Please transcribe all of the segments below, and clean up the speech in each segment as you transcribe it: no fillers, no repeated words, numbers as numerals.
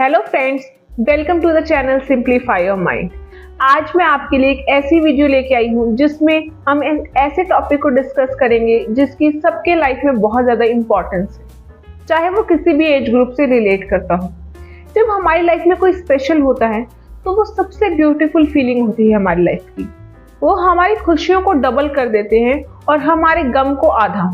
Hello friends, welcome to the channel simplify your mind. आज मैं आपके लिए एक ऐसी वीडियो लेके आई हूँ जिसमें हम ऐसे टॉपिक को डिस्कस करेंगे जिसकी सबके लाइफ में बहुत ज़्यादा इम्पोर्टेंस है, चाहे वो किसी भी एज ग्रुप से रिलेट करता हो। जब हमारी लाइफ में कोई स्पेशल होता है तो वो सबसे ब्यूटीफुल फीलिंग होती है हमारी लाइफ की। वो हमारी खुशियों को डबल कर देते हैं और हमारे गम को आधा।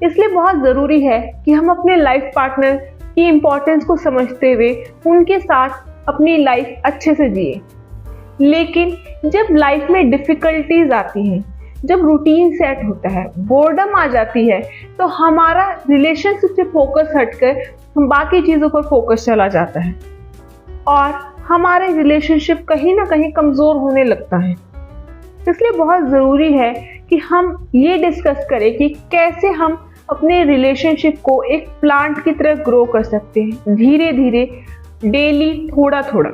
इसलिए बहुत ज़रूरी है कि हम अपने लाइफ पार्टनर की इम्पोर्टेंस को समझते हुए उनके साथ अपनी लाइफ अच्छे से जिए। लेकिन जब लाइफ में डिफ़िकल्टीज आती हैं, जब रूटीन सेट होता है, बोर्डम आ जाती है, तो हमारा रिलेशनशिप से फोकस हटकर हम बाकी चीज़ों पर फोकस चला जाता है और हमारे रिलेशनशिप कहीं ना कहीं कमज़ोर होने लगता है। इसलिए बहुत ज़रूरी है कि हम ये डिस्कस करें कि कैसे हम अपने रिलेशनशिप को एक प्लांट की तरह ग्रो कर सकते हैं, धीरे धीरे, डेली, थोड़ा थोड़ा।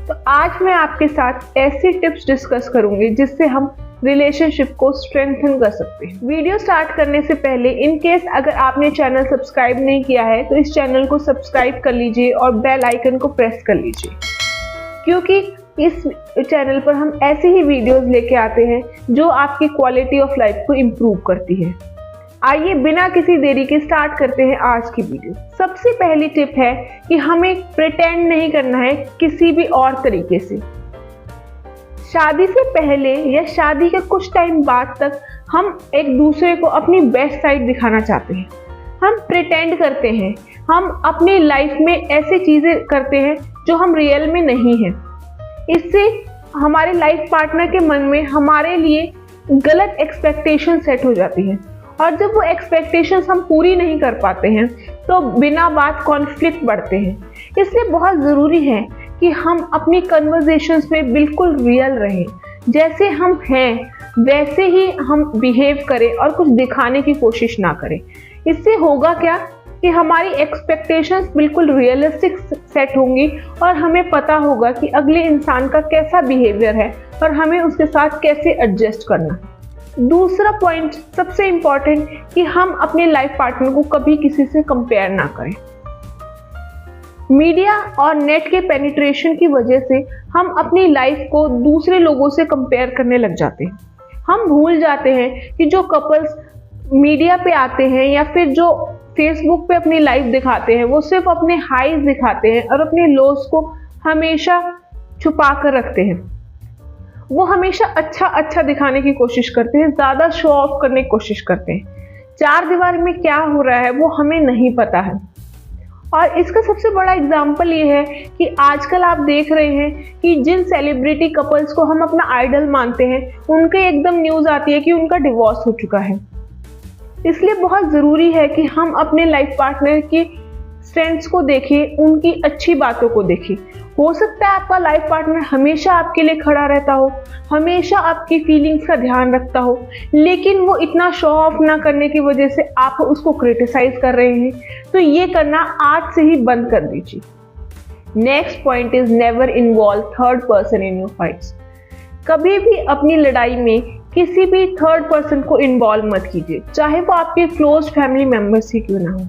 तो आज मैं आपके साथ ऐसी टिप्स डिस्कस करूंगी जिससे हम रिलेशनशिप को स्ट्रेंथन कर सकते हैं। वीडियो स्टार्ट करने से पहले इन केस अगर आपने चैनल सब्सक्राइब नहीं किया है तो इस चैनल को सब्सक्राइब कर लीजिए और बेल आइकन को प्रेस कर लीजिए, क्योंकि इस चैनल पर हम ऐसी ही वीडियोस लेके आते हैं जो आपकी क्वालिटी ऑफ लाइफ को इम्प्रूव करती है। आइए बिना किसी देरी के स्टार्ट करते हैं आज की वीडियो। सबसे पहली टिप है कि हमें प्रिटेंड नहीं करना है किसी भी और तरीके से। शादी से पहले या शादी के कुछ टाइम बाद तक हम एक दूसरे को अपनी बेस्ट साइड दिखाना चाहते हैं। हम प्रिटेंड करते हैं, हम अपनी लाइफ में ऐसी चीज़ें करते हैं जो हम रियल में नहीं हैं। इससे हमारे लाइफ पार्टनर के मन में हमारे लिए गलत एक्सपेक्टेशन सेट हो जाती हैं और जब वो एक्सपेक्टेशंस हम पूरी नहीं कर पाते हैं तो बिना बात कॉन्फ्लिक्ट बढ़ते हैं। इसलिए बहुत ज़रूरी है कि हम अपनी कन्वर्सेशंस में बिल्कुल रियल रहें, जैसे हम हैं वैसे ही हम बिहेव करें और कुछ दिखाने की कोशिश ना करें। इससे होगा क्या कि हमारी एक्सपेक्टेशंस बिल्कुल रियलिस्टिक सेट होंगी और हमें पता होगा कि अगले इंसान का कैसा बिहेवियर है और हमें उसके साथ कैसे एडजस्ट करना है। दूसरा पॉइंट सबसे इम्पॉर्टेंट कि हम अपने लाइफ पार्टनर को कभी किसी से कंपेयर ना करें। मीडिया और नेट के पेनिट्रेशन की वजह से हम अपनी लाइफ को दूसरे लोगों से कंपेयर करने लग जाते हैं। हम भूल जाते हैं कि जो कपल्स मीडिया पे आते हैं या फिर जो फेसबुक पे अपनी लाइफ दिखाते हैं वो सिर्फ अपने हाईज दिखाते हैं और अपने लोस को हमेशा छुपा कर रखते हैं। वो हमेशा अच्छा दिखाने की कोशिश करते हैं, ज़्यादा शो ऑफ करने की कोशिश करते हैं। चार दीवार में क्या हो रहा है वो हमें नहीं पता है। और इसका सबसे बड़ा एग्जाम्पल ये है कि आजकल आप देख रहे हैं कि जिन सेलिब्रिटी कपल्स को हम अपना आइडल मानते हैं उनके एकदम न्यूज़ आती है कि उनका डिवोर्स हो चुका है। इसलिए बहुत ज़रूरी है कि हम अपने लाइफ पार्टनर की स्ट्रेंथ्स को देखें, उनकी अच्छी बातों को देखें। हो सकता है आपका लाइफ पार्टनर हमेशा आपके लिए खड़ा रहता हो, हमेशा आपकी फीलिंग्स का ध्यान रखता हो, लेकिन वो इतना शो ऑफ ना करने की वजह से आप उसको क्रिटिसाइज कर रहे हैं। तो ये करना आज से ही बंद कर दीजिए। Next point is never involve third person in your fights. कभी भी अपनी लड़ाई में किसी भी थर्ड पर्सन को इन्वॉल्व मत कीजिए, चाहे वो आपके क्लोज फैमिली मेम्बर्स ही क्यों ना हो।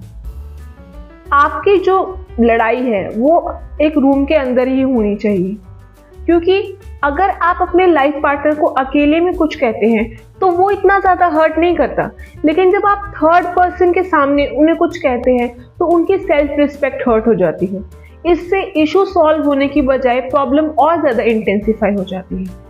आपकी जो लड़ाई है वो एक रूम के अंदर ही होनी चाहिए, क्योंकि अगर आप अपने लाइफ पार्टनर को अकेले में कुछ कहते हैं तो वो इतना ज़्यादा हर्ट नहीं करता, लेकिन जब आप थर्ड पर्सन के सामने उन्हें कुछ कहते हैं तो उनकी सेल्फ रिस्पेक्ट हर्ट हो जाती है। इससे इशू सॉल्व होने की बजाय प्रॉब्लम और ज़्यादा इंटेंसिफाई हो जाती है।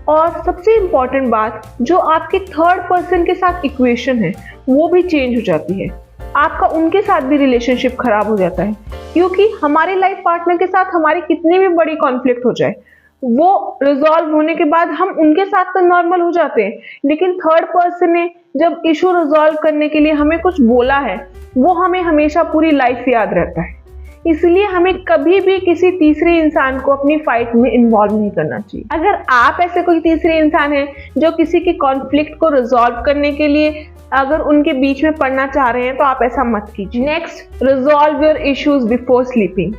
और सबसे इम्पॉर्टेंट बात, जो आपके थर्ड पर्सन के साथ इक्वेशन है वो भी चेंज हो जाती है। आपका उनके साथ भी रिलेशनशिप खराब हो जाता है, क्योंकि हमारे लाइफ पार्टनर के साथ हमारी कितनी भी बड़ी कॉन्फ्लिक्ट हो जाए, वो रिजॉल्व होने के बाद हम उनके साथ तो नॉर्मल हो जाते हैं, लेकिन थर्ड पर्सन ने जब इशू रिजॉल्व करने के लिए हमें कुछ बोला है वो हमें हमेशा पूरी लाइफ याद रहता है। इसलिए हमें कभी भी किसी तीसरे इंसान को अपनी फाइट में इन्वॉल्व नहीं करना चाहिए। अगर आप ऐसे कोई तीसरे इंसान हैं जो किसी की कॉन्फ्लिक्ट को रिजॉल्व करने के लिए अगर उनके बीच में पढ़ना चाह रहे हैं तो आप ऐसा मत कीजिए। Next, resolve your issues before sleeping.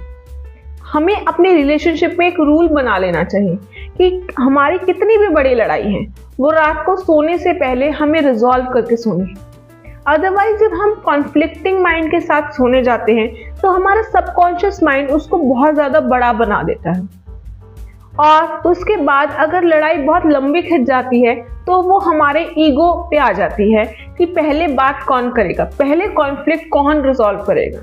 हमें अपने रिलेशनशिप में एक रूल बना लेना चाहिए कि हमारी कितनी भी बड़ी लड़ाई है वो रात को सोने से पहले हमें रिजॉल्व करके सोनी है। अदरवाइज जब हम कॉन्फ्लिक्टिंग माइंड के साथ सोने जाते हैं तो हमारा सबकॉन्शियस माइंड उसको बहुत ज़्यादा बड़ा बना देता है। और उसके बाद अगर लड़ाई बहुत लंबी खिंच जाती है तो वो हमारे ईगो पे आ जाती है कि पहले बात कौन करेगा, पहले कॉन्फ्लिक्ट कौन रिजॉल्व करेगा।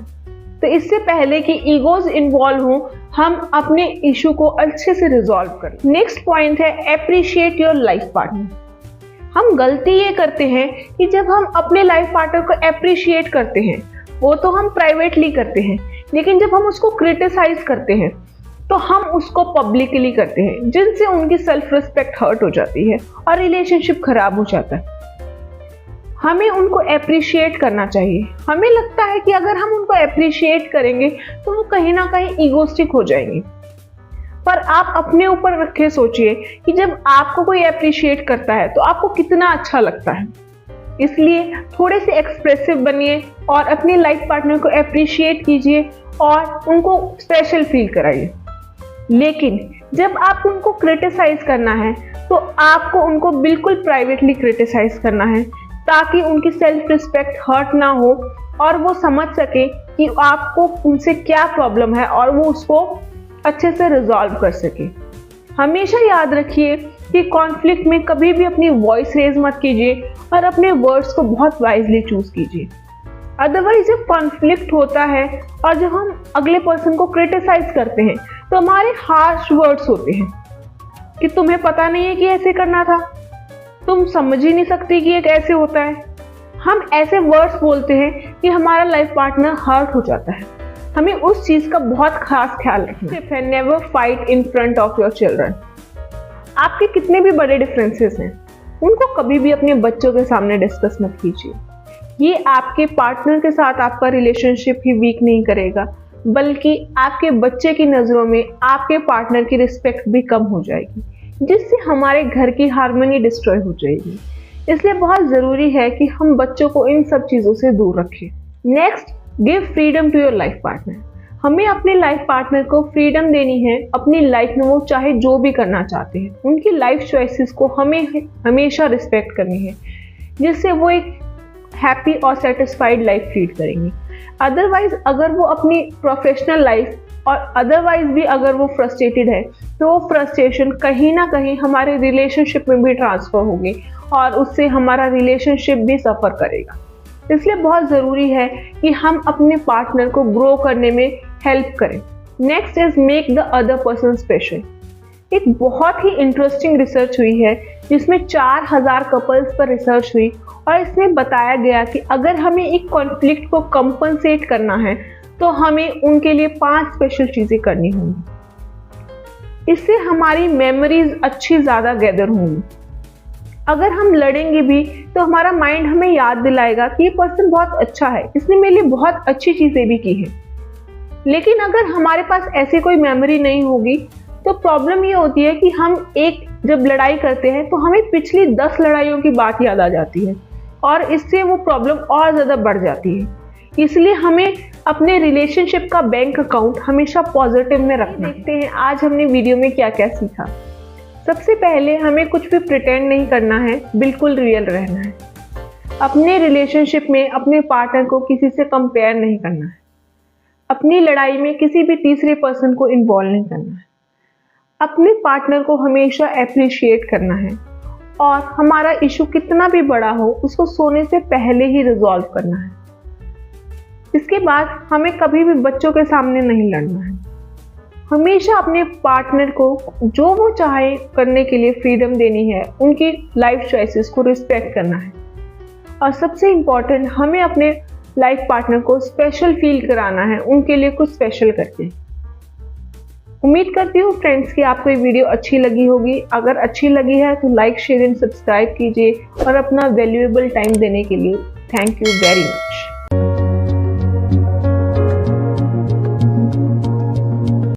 तो इससे पहले कि ईगोज इन्वॉल्व हों, हम अपने इशू को अच्छे से रिजॉल्व करें। नेक्स्ट पॉइंट है एप्रिशिएट योर लाइफ पार्टनर। हम गलती ये करते हैं कि जब हम अपने लाइफ पार्टनर को एप्रिशिएट करते हैं, वो तो हम प्राइवेटली करते हैं, लेकिन जब हम उसको क्रिटिसाइज करते हैं तो हम उसको पब्लिकली करते हैं, जिनसे उनकी सेल्फ रिस्पेक्ट हर्ट हो जाती है और रिलेशनशिप खराब हो जाता है। हमें उनको अप्रिशिएट करना चाहिए। हमें लगता है कि अगर हम उनको अप्रिशिएट करेंगे तो वो कहीं ना कहीं ईगोस्टिक हो जाएंगे, पर आप अपने ऊपर रख के सोचिए कि जब आपको कोई अप्रिशिएट करता है तो आपको कितना अच्छा लगता है। इसलिए थोड़े से एक्सप्रेसिव बनिए और अपने लाइफ पार्टनर को अप्रिशिएट कीजिए और उनको स्पेशल फील कराइए। लेकिन जब आप उनको क्रिटिसाइज करना है तो आपको उनको बिल्कुल प्राइवेटली क्रिटिसाइज करना है, ताकि उनकी सेल्फ रिस्पेक्ट हर्ट ना हो और वो समझ सके कि आपको उनसे क्या प्रॉब्लम है और वो उसको अच्छे से रिजॉल्व कर सके। हमेशा याद रखिए कि कॉन्फ्लिक्ट में कभी भी अपनी वॉइस रेज मत कीजिए और अपने वर्ड्स को बहुत वाइजली चूज कीजिए। अदरवाइज जब कॉन्फ्लिक्ट होता है और जब हम अगले पर्सन को क्रिटिसाइज करते हैं तो हमारे हार्श वर्ड्स होते हैं कि तुम्हें पता नहीं है कि ऐसे करना था, तुम समझ ही नहीं सकती कि ये कैसे होता है। हम ऐसे वर्ड्स बोलते हैं कि हमारा लाइफ पार्टनर हर्ट हो जाता है। हमें उस चीज का बहुत खास ख्याल रखना है। Never fight in front of your children. आपके कितने भी बड़े डिफरेंसेस हैं, उनको कभी भी अपने बच्चों के सामने डिस्कस मत कीजिए। ये आपके पार्टनर के साथ आपका रिलेशनशिप ही वीक नहीं करेगा, बल्कि आपके बच्चे की नज़रों में आपके पार्टनर की रिस्पेक्ट भी कम हो जाएगी, जिससे हमारे घर की हार्मनी डिस्ट्रॉय हो जाएगी। इसलिए बहुत ज़रूरी है कि हम बच्चों को इन सब चीज़ों से दूर रखें। Next, give freedom to your life partner. हमें अपने लाइफ पार्टनर को फ्रीडम देनी है अपनी लाइफ में, वो चाहे जो भी करना चाहते हैं। उनकी लाइफ चॉइसेस को हमें हमेशा रिस्पेक्ट करनी है, जिससे वो एक हैप्पी और सेटिस्फाइड लाइफ लीड करेंगे। अदरवाइज अगर वो अपनी प्रोफेशनल लाइफ और अदरवाइज भी अगर वो फ्रस्ट्रेटेड है तो वो फ्रस्ट्रेशन कहीं ना कहीं हमारे रिलेशनशिप में भी ट्रांसफर होगी और उससे हमारा रिलेशनशिप भी सफ़र करेगा। इसलिए बहुत ज़रूरी है कि हम अपने पार्टनर को ग्रो करने में हेल्प करें। Next is make the other person special. एक बहुत ही इंटरेस्टिंग रिसर्च हुई है जिसमें 4000 कपल्स पर रिसर्च हुई और इसमें बताया गया कि अगर हमें एक कॉन्फ्लिक्ट को कंपनसेट करना है तो हमें उनके लिए 5 स्पेशल चीज़ें करनी होंगी। इससे हमारी मेमोरीज अच्छी ज़्यादा गैदर होंगी। अगर हम लड़ेंगे भी तो हमारा माइंड हमें याद दिलाएगा कि ये पर्सन बहुत अच्छा है, इसने मेरे लिए बहुत अच्छी चीज़ें भी की हैं। लेकिन अगर हमारे पास ऐसी कोई मेमोरी नहीं होगी तो प्रॉब्लम ये होती है कि हम जब लड़ाई करते हैं तो हमें पिछली 10 लड़ाइयों की बात याद आ जाती है और इससे वो प्रॉब्लम और ज़्यादा बढ़ जाती है। इसलिए हमें अपने रिलेशनशिप का बैंक अकाउंट हमेशा पॉजिटिव में रखना। देखते हैं आज हमने वीडियो में क्या क्या सीखा। सबसे पहले हमें कुछ भी प्रिटेंड नहीं करना है, बिल्कुल रियल रहना है। अपने रिलेशनशिप में अपने पार्टनर को किसी से कंपेयर नहीं करना है। अपनी लड़ाई में किसी भी तीसरे पर्सन को इन्वॉल्व नहीं करना है। अपने पार्टनर को हमेशा अप्रिशिएट करना है और हमारा इशू कितना भी बड़ा हो उसको सोने से पहले ही रिजॉल्व करना है। इसके बाद हमें कभी भी बच्चों के सामने नहीं लड़ना है। हमेशा अपने पार्टनर को जो वो चाहे करने के लिए फ्रीडम देनी है, उनकी लाइफ चॉइसेस को रिस्पेक्ट करना है। और सबसे इम्पॉर्टेंट, हमें अपने लाइफ पार्टनर को स्पेशल फील कराना है, उनके लिए कुछ स्पेशल करके। उम्मीद करती हूँ फ्रेंड्स कि आपको ये वीडियो अच्छी लगी होगी। अगर अच्छी लगी है तो लाइक, शेयर एंड सब्सक्राइब कीजिए और अपना वैल्यूएबल टाइम देने के लिए थैंक यू वेरी मच।